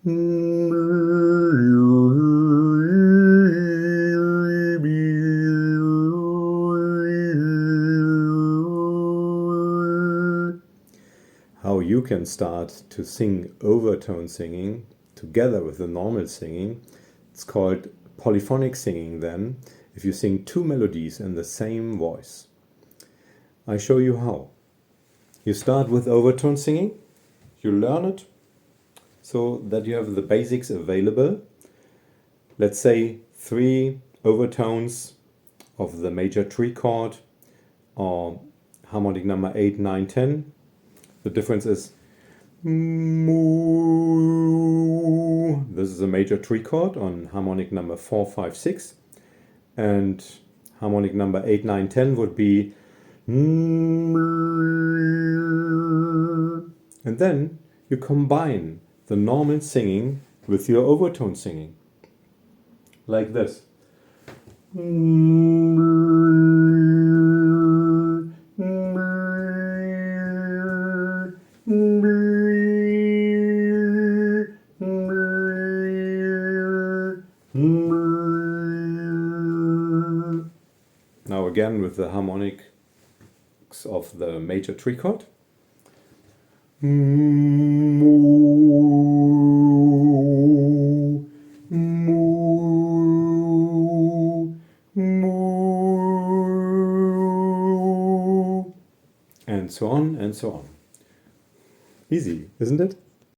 How you can start to sing overtone singing together with the normal singing. It's called polyphonic singing then, if you sing two melodies in the same voice. I show you how. You start with overtone singing, you learn it so that you have the basics available. Let's say 3 overtones of the major tree chord or harmonic number 8, 9, 10. The difference is mu. This is a major tree chord on harmonic number 4, 5, 6. And harmonic number 8, 9, 10 would be. And then you combine the normal singing with your overtone singing. Like this. Now again with the harmonics of the major tree chord. And so on and so on. Easy, isn't it?